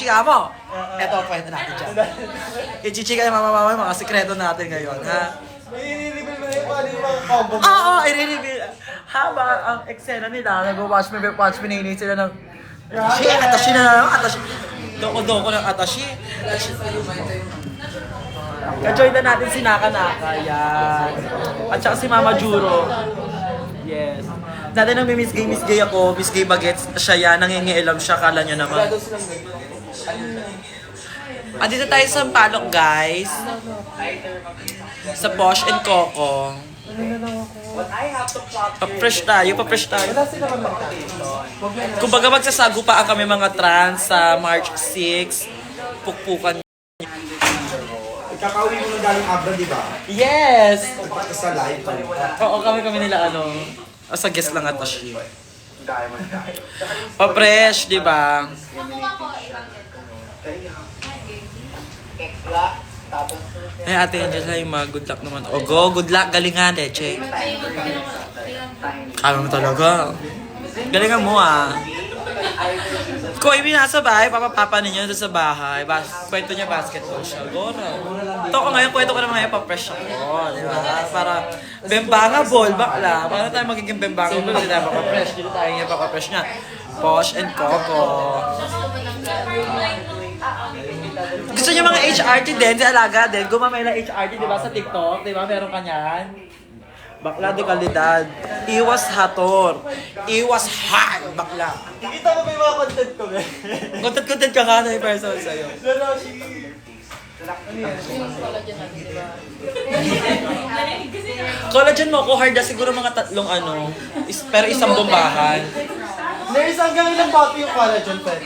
chichika mo. Eto, kwento natin dyan. I-chichika yung mama yung mga sikreto natin ngayon, ha? I-reveal mo na yung paano yung mga combo mo. Oo, i-reveal. Habang ang eksena nila, nag-watch me, nainit sila ng atashi na lang, atashi. Doko-doko ng atashi. Ka-join na natin si Naka-Naka, yan. At saka si Mama Juro. Yes. Dati nang may Miss Gay ako, Miss Gay Bagets, siya yan, nangingialam siya, kala nyo naman. Andito tayo sa Palok, guys. Sa Posh and Coco. Pa-fresh tayo. Kumbaga magsasagupa kami mga trans sa March 6. Pukpukan. Kakauwi mo nang galing Abra, di ba? Yes! Nagpakita sa live. Oo, kami nila sa guest lang ata siya. Pa-fresh, di ba? Ay, ate, yan dyan yung mga good luck naman. Good luck, galingan, Leche. Kala mo talaga. Galingan mo, Kung ibig nasa bahay, papapapa ninyo doon sa bahay. Kwento niya basketball siya. Gora. Ito ko ngayon, kwento ko naman ngayon pa-fresh ako. Di ba? Para bembanga ball, bakla. Paano tayo magiging bembanga ball? Hindi tayo pa-fresh. Dito tayo ngayon pa-fresh niya. Posh and Coco. Gusto niyo mga HRT din, si Alaga din. Gumamay lang HRT, di ba, sa TikTok? Di ba, meron ka niyan? Bakla de kalidad. Iwas hator. Iwas hard, bakla. Nakita mo ba yung mga content ko, be? Content ka nga na yung person sa'yo. Collagen mo ko hard na siguro mga tatlong pero isang bombahan. Nais hanggang ilang boto yung collagen, pwede?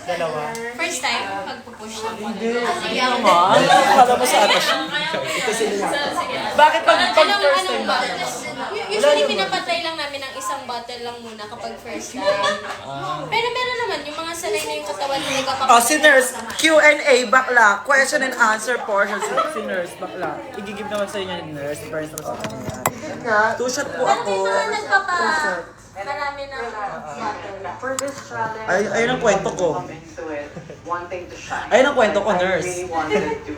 Dalawa. First time, pagpupush ng Hindi naman. Kala mo sa atas. Ito sila. Bakit pag first time ba? Usually, pinapatay lang namin ng isang bottle lang muna kapag first time. Pero meron naman, yung mga sanay na yung katawan hindi ka Oh, si Nurse, Q&A, bakla. Question and answer portion. Si Nurse, bakla. Igigib naman sa inyo ni Nurse. First naman sa kanya. Two-shot po ako. Marami ng bottle. For this challenge, Ayun ang kwento ko. wanting to shine. Ayun ang kwento ko, I Nurse. really wanted to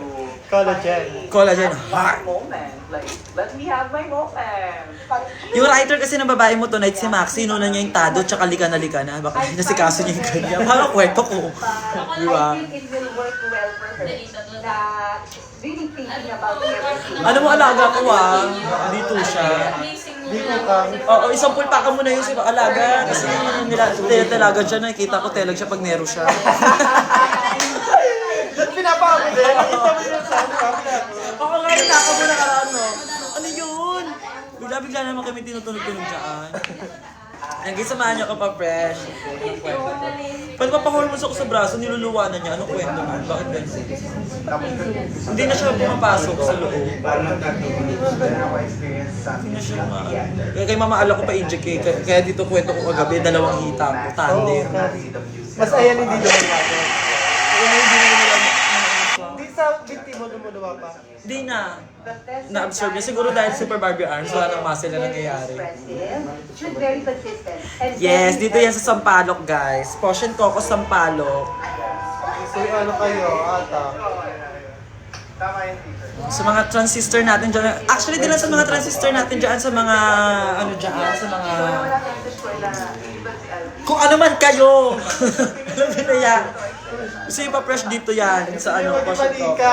Collagen. Collagen my hard. moment. Like, let me have my moment. Yung writer kasi ng babae mo tonight, si Maxi, nuna niya yung tado, tsaka lika na. Baka nasikaso niya yung kanya. Parang kwento ko. Di ba? I think it will work well for her. That she's really thinking about everything. Ano mo alaga ko dito siya. Dito ka. Oo, isang pulpa ka muna yung si alaga. Kasi talaga siya, nakikita ko telag siya pag nero siya. Ba't pinapako din? Nakita mo yun sa akin, Ako nga yung naka muna ka ano yun? Bigla naman kami tinutunog-tunog dyan. Hanggang samahan niyo ka pa fresh. Anong kwento? Pag mapahormons ako sa braso, niluluwa na niya. Anong kwento mo? Bakit ganun? Hindi na siya pumapasok sa loob. Hindi na siya Kaya kay Mama Ala ko pa-inject kaya dito kwento ko kagabi, dalawang hita ko, tandem. Mas ayan hindi lumalawa. Hindi sa bintimo lumalawa pa. Hindi na. Na-absorb niya. Siguro dahil Super Barbie Arms, wala nang muscle na nangyayari. She's very consistent. And Yes, dito yan sa Sampaloc, guys. Posh and Coco Sampaloc. So ano kayo, ata? Sa mga transistor natin dyan. Actually, din lang sa mga transistor natin dyan, sa mga, sa mga... Kung ano man kayo! Alam mo na yan. Kasi pa-fresh dito yan sa Posh and Coco.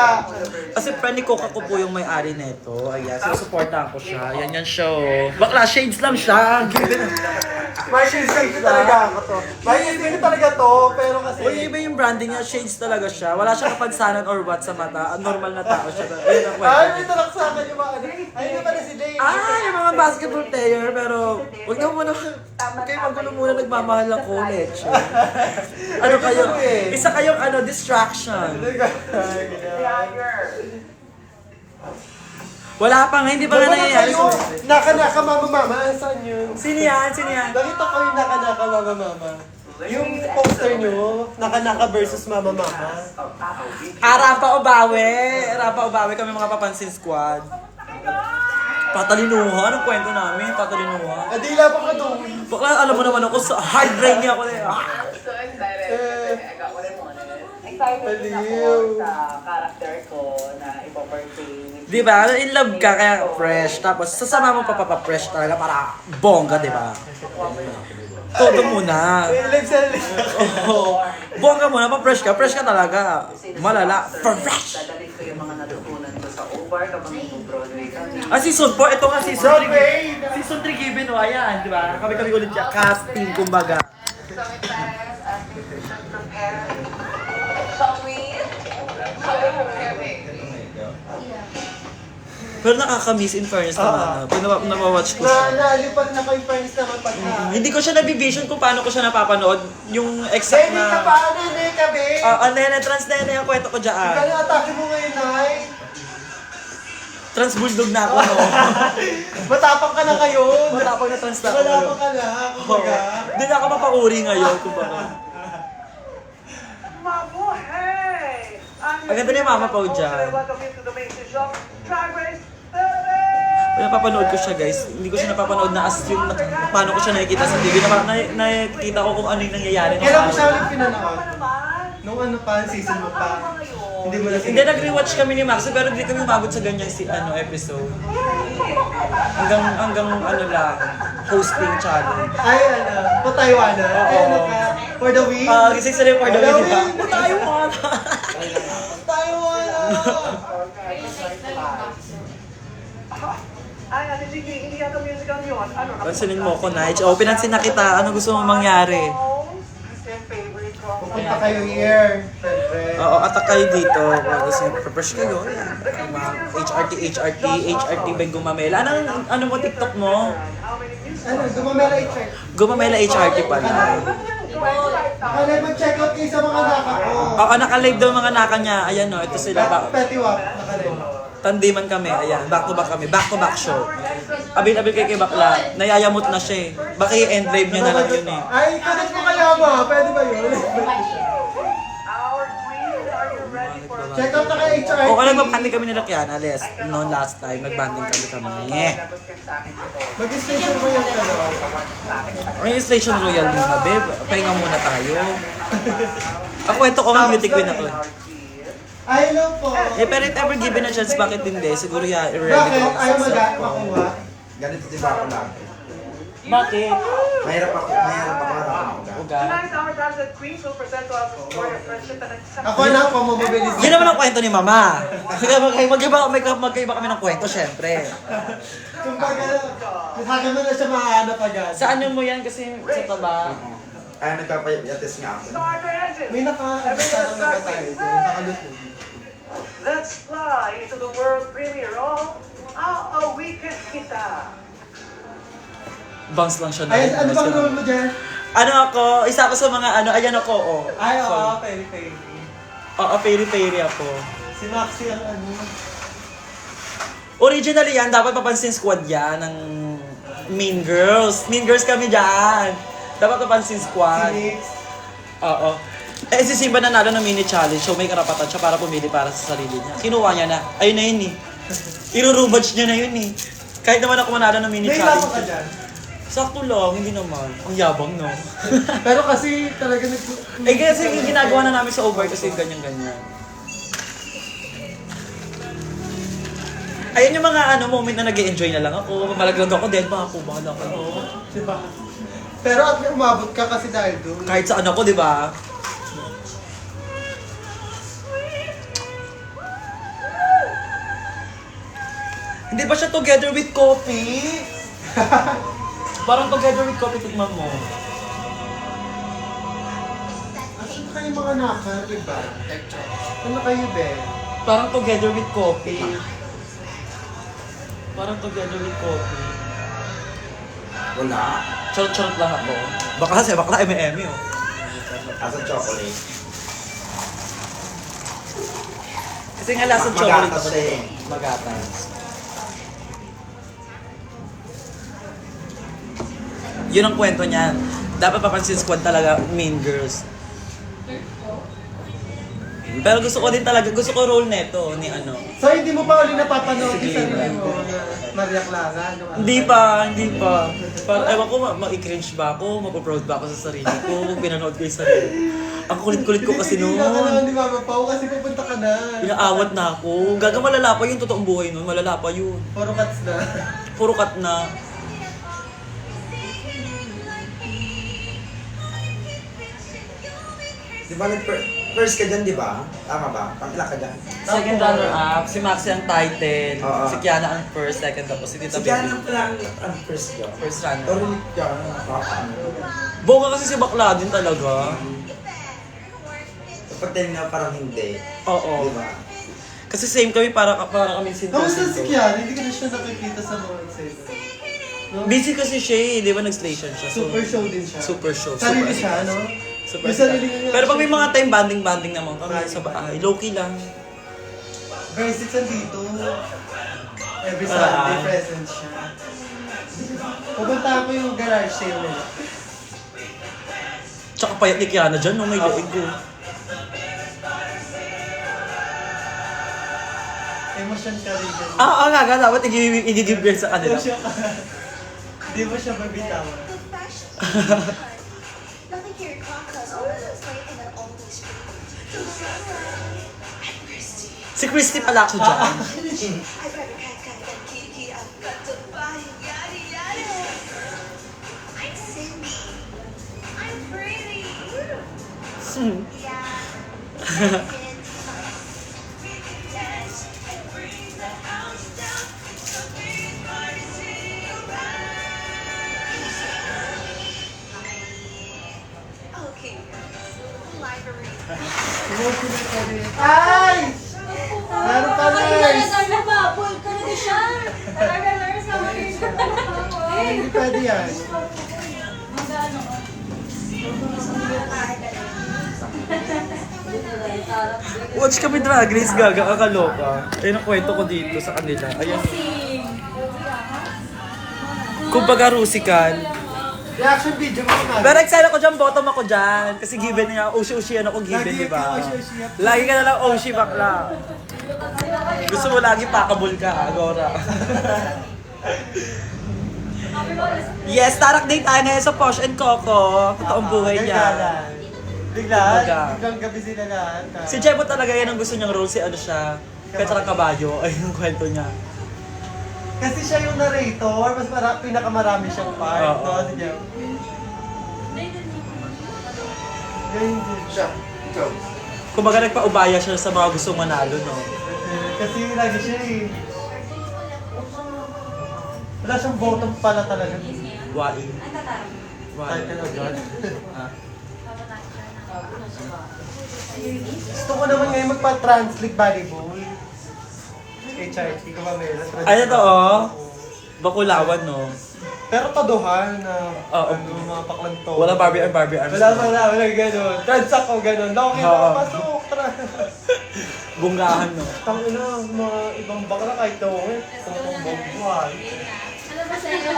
Kasi friend ni Coca ko po yung may-ari neto. Ayan, sinusuportahan ko siya. Yan siya. Bakla, shades lang siya. May shades talaga ako to. May hindi talaga to, pero kasi... Uy, iba yung branding niya, shades talaga siya. Wala siyang kapansanan or what sa mata. Normal na tao siya. Ayun ang kwento niya. may talak sa akin yung mga ano. Ayun na pala si Dave. Yung mga basketball player, pero wag na muna, kayo magulo muna nagmamahal ng college. Ano kayo? Isa kayong distraction. Wala pa nga, hindi pa nga nangyayari. Naka-naka mama. Saan yun? Sino yan? Nakita ko yung naka-naka mama. Yung poster nyo, naka-naka versus mama. Rapa Ubawe kami mga papansin squad. Patalinuha? Anong kwento namin? Patalinuha? Adila pa ka doon. Bakla, alam mo naman ako, sa hard brain niya ako. So excited. I got what I excited din ako Aliw. sa character ko na ipo-portray. Di ba? In love ka, kaya fresh. Tapos sasama mo pa-fresh talaga para bongga, di ba? Todo muna. Live sa live. Oo. Bongga muna, pa-fresh ka talaga. Malala, fresh. Dadalhin ko yung mga natutunan ko sa OVAR kapag nag-Broadway kami. Season 4, ito nga season 3. Broadway! Season 3 given, o ayan, di ba? Kami ulit siya, casting, kumbaga. Shall we? Shall we prepare me? Pero nakaka-miss in fairness naman. Pag napawatch ko siya. Nalipat na ko yung friends naman pagka. Hindi ko siya nabivision kung paano ko siya napapanood. Yung exact Hindi ka na... paano, hindi ka, babe? Nene, trans nene yung kwento ko Ikaw dyan. yung atake mo ngayon, Nay. Trans bulldog na ako, no? Matapang ka na ngayon. Matapang na trans na ako. Matapang ka na, kumbaga. Hindi na ako mapauri ngayon, kumbaga. Mabuhay! Ang ganda ni Mama Pao dyan. Welcome you to the main show. Drag Race Napapanood ko siya, guys. Hindi ko siya napapanood na as yung paano ko siya nakikita sa TV. Nakikita ko kung ano yung nangyayari. Kailan mo siya ulit pinanood? Nung ano pa, season mo pa. Hindi mo na Hindi, nag-rewatch kami ni Max, pero hindi kami umabot sa ganyang episode. Hanggang ano lang, hosting channel. Ay, ano, po Taiwan na. Ay, ano ka? For the win? Gising sila yung for the win, di ba? For the win! Taiwan! Taiwan na! Ay, Ate Gigi, hindi yata musical yun. Ano? Pansinin mo ko, Nige. Oh, pinansin na kita. Ano gusto mong mangyari? Yung favorite ko. Pupunta kayo here, friend. Oo, atak kayo dito. Kung gusto nyo, prepare kayo. Yan. Mga HRT ba yung gumamela? Ano mo, TikTok mo? Ano, gumamela i-check. Gumamela HRT pala. Ano, mag-check out kayo sa mga naka ko. Oo, naka-live daw mga naka niya. Ayan o, ito sila. Petiwap, nakalima. Tandiman kami, ayan. Back to back kami. Back to back show. Abil-abil kay Bakla. Nayayamot na siya eh. Baka i-end live niya na lang yun eh. Ay, connect mo kaya ba? Pwede ba yun? Our queen, are you ready for Check out na kay HRT. O kaya magbanding kami nila Kiana, Les. No, last time, nagbanding kami. Mag-station mo yung ano. May Station Royal muna, babe. Pahinga muna tayo. Ako, ito ko nga beauty queen ako. Ay, hello po. Pero if ever given a chance, bakit hindi? Siguro yan, Bakit? irrelevant. Ayaw makuha? Ganito din ba ako lang? Bakit? Mahirap ako harap ako. Uga. Tonight's our talented queens will present to us for your friendship and acceptance. Ako na, pamamabilis. Yun naman ang kwento ni Mama. Magkaiba kami ng kwento, syempre. Kumbaga, masagan mo na siya mahanap agad. Sa ano mo yan kasi sa taba? Ay, nagpapayatis nga ako. Start the engine. May naka-ano na ba tayo? Nakalutong. Let's fly into the world premiere of A Wicked Kita. Bounce lang siya na. Ay, ano bang role mo dyan? Ano ako, isa ako sa mga ano, ayan ako, oh. Ay, So, oo, peri-peri. Oo, peri-peri ako. Si Maxi ang ano. Originally yan, dapat papansin squad yan ng Mean Girls. Mean Girls kami dyan. Dapat papansin Si squad. Nix. Oo. Eh, si Simba nanalo ng mini challenge, so may karapatan siya para pumili para sa sarili niya. Kinuha niya na. Ayun na yun eh. Irurubadge niya na yun eh. Kahit naman ako manalo ng mini May challenge. lako ka dyan. Sakto lang, hindi naman. Ang yabang, no? Pero kasi talaga Eh, kasi yung ginagawa na namin sa over kasi ganyan-ganyan. Ayun yung mga moment na nag-enjoy na lang ako. Malaglag ako, then makakubahan ako. Diba? Pero at umabot ka kasi dahil doon. Kahit saan ako, di ba? Hindi ba siya together with coffee? Parang together with coffee, tignan mo. Asan kayo mga naka, iba? Ano kayo, be? Parang together with coffee. Parang together with coffee. Wala. Charot-charot lang ako. Baka kasi, bakla M&M oh. Asa chocolate. Kasi nga lasang chocolate Magatas ako. siya eh. Magatas. Yun ang kwento niya. Dapat papansin squad talaga, Mean Girls. Pero gusto ko din talaga, gusto ko role neto ni ano. So hindi mo pa uli napapanood Sige, yung sarili mo na Maria Clara? Hindi pa. Parang ewan ko, ma-cringe ba ako, mapaproud ba ako sa sarili ko, pinanood ko yung sarili. Ang kulit-kulit ko kasi Hindi ka na noon. ni Mama Pao kasi pupunta ka na. Inaawat na ako. Gaga malala pa yung totoong buhay nun. Malala pa yun. Puro cuts na. Puro cut na. Di ba first ka dyan, di ba? Tama ba? Pang-ilan ka dyan? Second runner-up, si Maxi ang title. Oo. Si Kiana ang first, second, tapos si Tita Si Kiana Baby. lang ang first ka. First runner. Pero ni Kiana, nakakaano. Boga kasi si bakla din talaga. Kapag tinignan parang hindi. Oo. Di ba? Kasi same kami, para kami sinto. Kamusta si Kiara? Hindi ko na siya nakikita sa mga eksena. No? Busy kasi siya eh, di ba nag-station siya. So, Super show din siya. Super show. Sarili Super siya, no? Super Yung sarili niya. Pero pag may mga time banding naman kami sa bahay, low-key lang. Versus andito. Every Sunday Ah. present siya. Pupunta ako yung garage sale nila. Tsaka payat ni Kiana dyan, no? May leeg ko. Emotion ka rin ganyan. Nga, dapat i-give birth sa kanila. Emotion ka. Hindi mo siya mabitawan. Nothing here comes over this way and it always Si Christy pala ako dyan. I'd rather cat kiki I've got to buy yada yada. I'm Cindy. I'm pretty. Yeah. We can dance and bring the house down. So big party sing around. Okay. Library. Emotional ka rin. Ay! Meron pa nurse! Nababol ka na siya. Talaga nurse na Hindi pwede yan. Watch kami Drag Race, gaga, kakaloka. Ayun ang kwento ko dito sa kanila. Ayan. Kumbaga rusikan. Reaction video mo naman. Pero excited ako dyan, bottom ako dyan. Kasi given niya, Oshi-Oshi ako given, Lagi di ba? ka Oshi-Oshi. Lagi ka na lang Oshi bakla. Gusto mo lagi pakabul ka, Agora. Yes, tarak date tayo ngayon sa Posh and Coco. Totoong buhay niya. Biglang gabi sila lahat. Si Jebo talaga yan ang gusto niyang role, si ano siya, Petra Caballo. Ayun yung kwento niya. Kasi siya yung narrator, mas pinakamarami siyang part, Oo. no? Si Jeff. Ganyan din siya. Ikaw. Kumbaga nagpaubaya siya sa mga gustong manalo, no? Kasi lagi siya eh. Wala siyang bottom pala talaga. Wai. Title agad. Ah. Gusto ko naman ngayon magpa-translate volleyball. Kay Charlie, ko ba meron? Ay, ito oh. Bakulawan, no? Pero taduhan na Oo. mga paklanto. Wala Barbie arms. Wala gano'n. Trans ako gano'n. Okay, Oo. pasok. Bunggahan, no? Tangina, mga ibang bakla kahit daw eh. Kung buhay.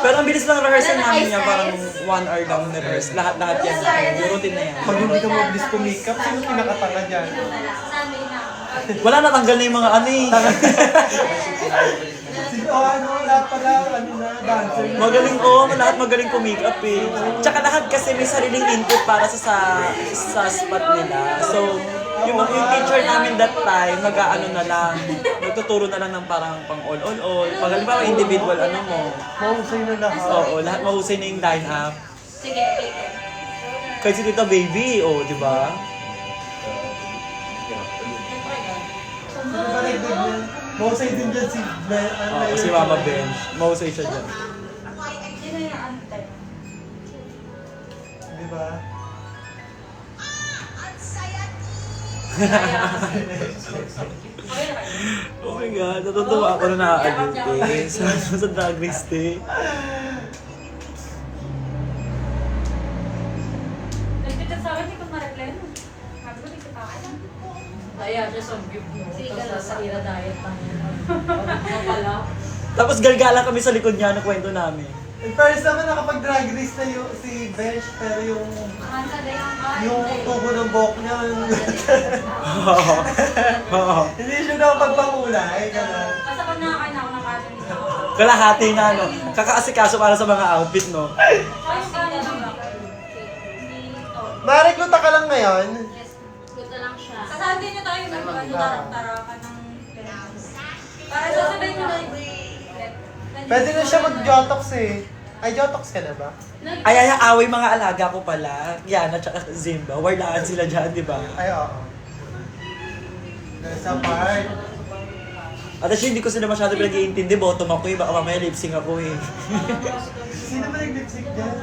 Pero ang bilis lang rehearsal namin niya, parang 1 hour lang rehearse. Lahat yan. Yung routine na yan. Pag hindi ka mabilis kumikap, sino pinakatanga dyan? Wala, natanggal na yung mga ano eh. Lahat pala, dancer na. Magaling lahat magaling kumake-up eh. Tsaka lahat kasi may sariling input para sa spot nila. So, yung teacher namin that time, nag-ano na lang, nagtuturo na lang ng parang pang all. Pag halimbawa individual, ano mo. Mahusay na lahat. Oo, lahat mahusay na yung line-up. Sige, Kahit si Tita Baby, di ba? Mahusay din dyan si Oo, si Mama Bench. Mahusay siya dyan. Di ba? Oh my God, natutuwa ako na nakaalit eh. Sa Drag Race eh. Nagtitit sa akin, hindi ko ma-reply nun. Sabi ko, hindi ko kakain. Daya siya sa view mo. Tapos sa ira diet lang yun. Mapala. Tapos galgala kami sa likod niya, kwento namin. First naman nakapag-drag race na si Bench, pero yung tubo ng buhok niya, Oo. hindi siya nakapagpangulay. Gano'n. Basta pag nakakain ako ng kanin dito. Kalahati na, no? Kakaasikaso para sa mga outfit, no? Ay, kanin lang ba? Marekluta ka lang ngayon? Yes, Sasali niyo tayo mag-tarak-tarakan ng para sasabay ko na yung Pwede na siya mag-jotox eh. Ay, jotox ka na ba? Ay, away mga alaga ko pala. Yana tsaka Zimba. Warlaan sila dyan, di ba? Ay, oo. Nasa part. At actually, hindi ko sila masyado pinag-iintindi. Bottom ako eh. Baka mamaya lip-sync ako eh. Sino ba nag-lipstick dyan?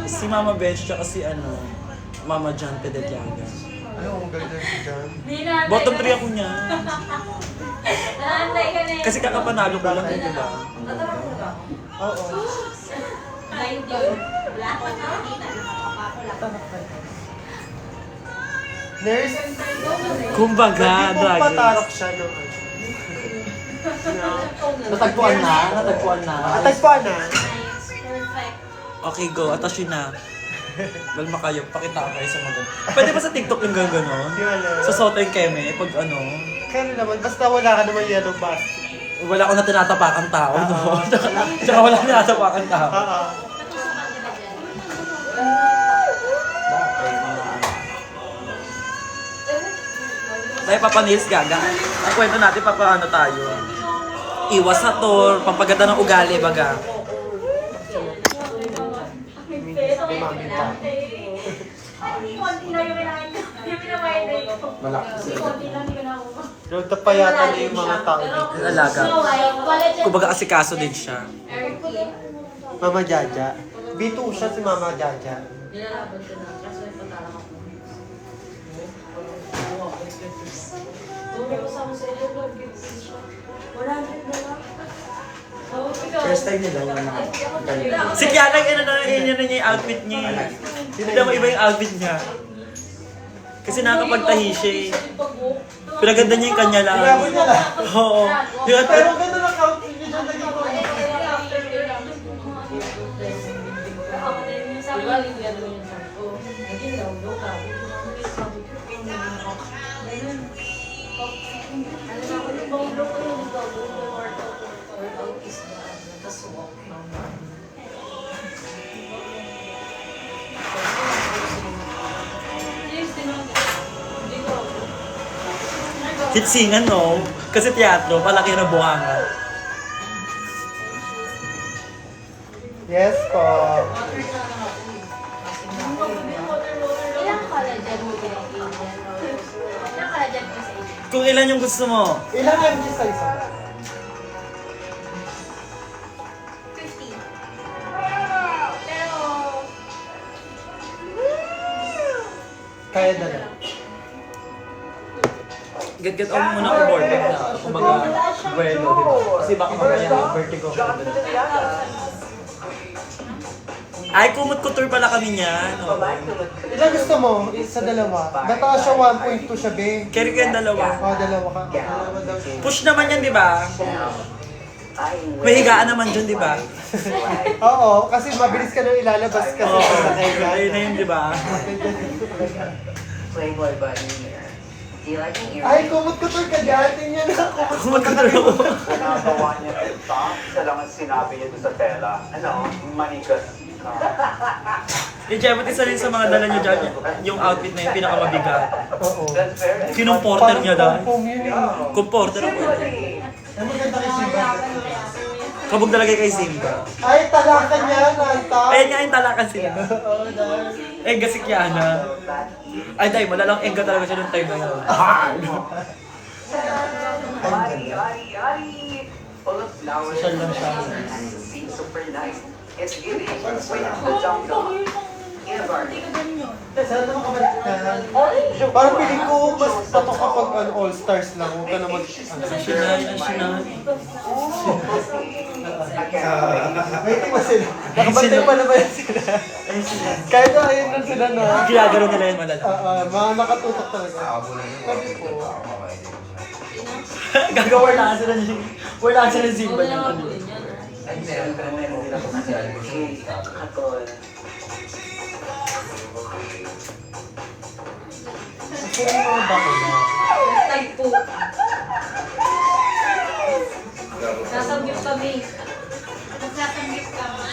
Si Mama Bench tsaka si Mama John Pedetiaga. Ano, ang ganda si John. Bottom 3 ako niya. Naantay ka na eh. Kasi kakapanalo ko lang eh, di ba? Natarak mo ba? Oo. 90. Wala ko nakakita. Nurse, Kumbaga, kung drag patarok race. siya no. Natagpuan na? Natagpuan na? Atagpuan na. Perfect. Okay, go. Atasyon na. Balma kayo, pakita ko kayo sa maganda. Pwede ba sa TikTok yung gano'n? Wala. Sa Soto yung Keme, pag Kaya naman, basta wala ka naman yellow basket. wala ko na tinatapakang tao, no? Tsaka wala tinatapakang tao. Oo. Dahil papanils gaga. Ang kwento natin, papaano tayo. Iwas sa tour, pampaganda ng ugali, baga. Konti na yung kinain ko. Yung pinamayin ko. Malaki. Konti lang yung kinain ko. Nagtap pa yata na yung mga tao dito. Yung alaga. Kumbaga asikaso din siya. Mama Jaja. B2 siya si Mama Jaja. Nilalaban ko na. Kaso yung patarak ako. Turo ko sa sa iyo, Lord. Wala na lang. First time nila, wala na. Si Kiana, yun na niya yung outfit niya. Hindi mo iba yung outfit niya. Kasi nakakapagtahi siya eh. Pinaganda niya yung kanya lang. Grabe niya lang. Oo. Yung Pero gano'n ang outfit niya dyan naging ko. kitsingan, no? Kasi teatro, palaki na bunganga. Yes po. Ilang collagen mo pinag-ilan? Ilang collagen mo sa inyo? Kung ilan yung gusto mo. Ilang mg sa isa? 50. Pero, Kaya na lang. Get ako muna ko board na. Kumbaga, bueno, di ba? Kasi baka mamaya vertigo. Ay, kumot-kutur pala kami niyan. Oh. Ilang gusto mo? Isa dalawa. Gata siya 1.2 siya, be. Carry ko yung dalawa. Oo, dalawa ka. Dalawa daw. Push naman yan, di ba? May higaan naman dyan, di ba? Oo, kasi mabilis ka nang ilalabas kasi Oo, sa kaya. ayun na yun, di ba? Playboy Bunny. Do you like an Ay, kumot-kutur ka dyan. Tingnan na. Kumot-kutur ako. Nagawa niya ito. Isa lang ang sinabi niya doon sa tela. Ano? Manigas ka. Yung Jemot, isa rin sa mga dala niyo dyan, yung outfit na yun, pinakamabigat. Oo. That's very Kinumporter niya dahil. Parang yun eh. Comporter ako. Ay, maganda kay Simba. Kabog talaga kay Simba. Ay, talakan niya. Nanta. Ayun nga yung talakan sila. Oo, dahil. Enga si Kiana. Ay, dahil malalang enga talaga siya nung time na yun. Ari, ari, ari. Full of flowers. Social lang siya. And it seems super nice. It's giving. Wait, the jungle. In a garden. Sana makabalik ka. Parang piling ko mas tato kapag all-stars lang. Huwag ka na mag... Sinay, sinay. Waiting ba sila? Nakabantay pa na ba yan sila? Kahit na ayun lang sila na. Ginagano nila yun malala. Mga nakatutok talaga. Sabi ko. Gagawa lang sila niya. Wala sila ng Simba niya. Ay, meron ka naman yung nila kumasyal. Katol. Kasi yung mga bako na. Tagpo. Sasamgyup kami. magsasamgip ka mo.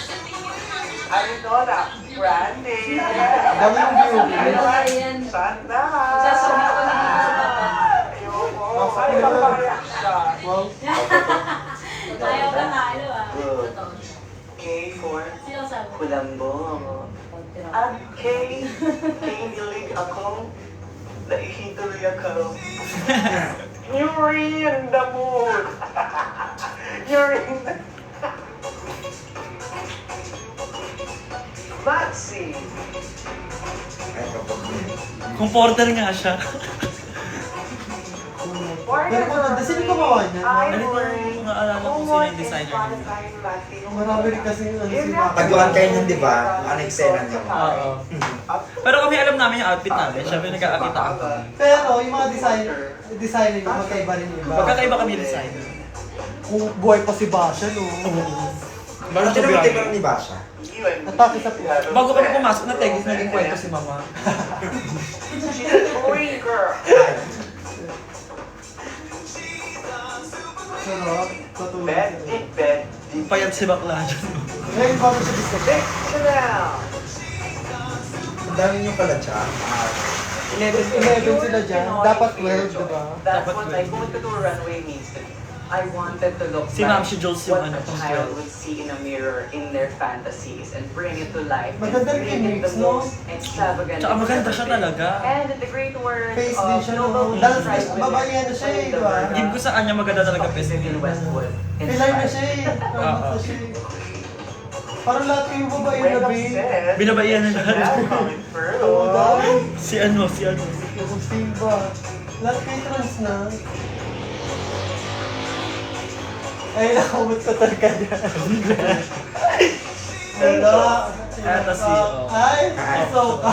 Ano Nora? Brandy! Dami yung view. Ayan. Sana! Sasamgyup kami. Nahihituloy ako. You're in the mood. You're in the... Maxi. Ay, kapag Comporter nga siya. Pero maganda, sino gumawa niya? Ano yung mga alala ko sino yung designer niya? Marami rin kasi ano si Maki. Taguan kayo nun, di ba? Ano eksena niyo? Oo. Pero kami alam namin yung outfit namin. Siyempre nagkakakita ako. Pero yung mga designer niya, magkaiba rin yung iba. Magkakaiba kami designer. Kung buhay pa si Basha, no? Bago Ano naman kayo ni Basha? Atake sa puso. Bago kami pumasok na tegis, naging kwento si mama. She's a boring girl. Sarap. Patuloy. Bed, deep bed, deep. Payat si bakla dyan. Ngayon, bago siya disco. Big Chanel. Ang dami niyo pala siya. 11 sila dyan. Dapat 12, diba? That's Dapat what yun. like going to do a runway means to me. I wanted to look Si like Ma'am, si Jules yung what ano, a pang child 12. would see in a mirror in their fantasies and bring it to life. Maganda and rin make it yung the mix, no? most extravagant. Tsaka maganda siya talaga. And the great words Face din of siya, Nobel no? Peace Dahil Prize winner, babae na siya eh, Melinda diba? Bergamo, Game ko sa kanya maganda talaga of pes. Vivian Westwood. Pilay na siya eh. Parang na siya eh. Parang lahat kayong babae na ba eh. Binabaihan na lahat. Oo, dami. Si ano. Yung Silva. Lahat kayo trans na. Ay, nakumot sa tarka niya. Hello. Eto si, oh. Ay, so ka.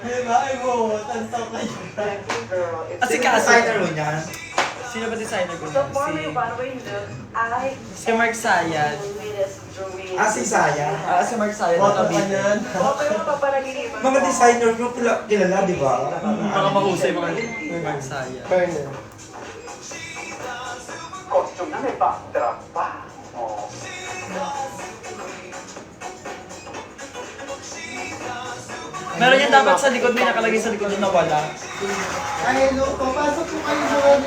Diba? Ay, bawat. Ang so ka yun. Ah, si Sino Cassie. designer mo niyan? Sino ba designer ko? So for my runway look, I Si Mark Sayad. Ah, si Saya. Si Mark Sayad. Boto ka Nakabit. niyan. Okay, yung papanaginipan Mga ko. designer mo kilala, di ba? Mga mahusay mga Mark Sayad. Kernel. Costume na may backdrop pa. Oh. Meron yan dapat sa likod, may nakalagay sa likod na wala. Ay, hello po. Pasok po kayo doon.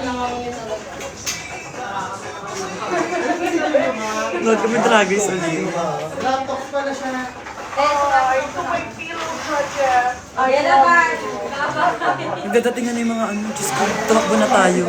Load kami talaga sa likod. Laptop pala siya. Ay, ito may pillow project. Yan naman. Nagdadating na yung mga ano, Diyos ko, tumakbo na tayo.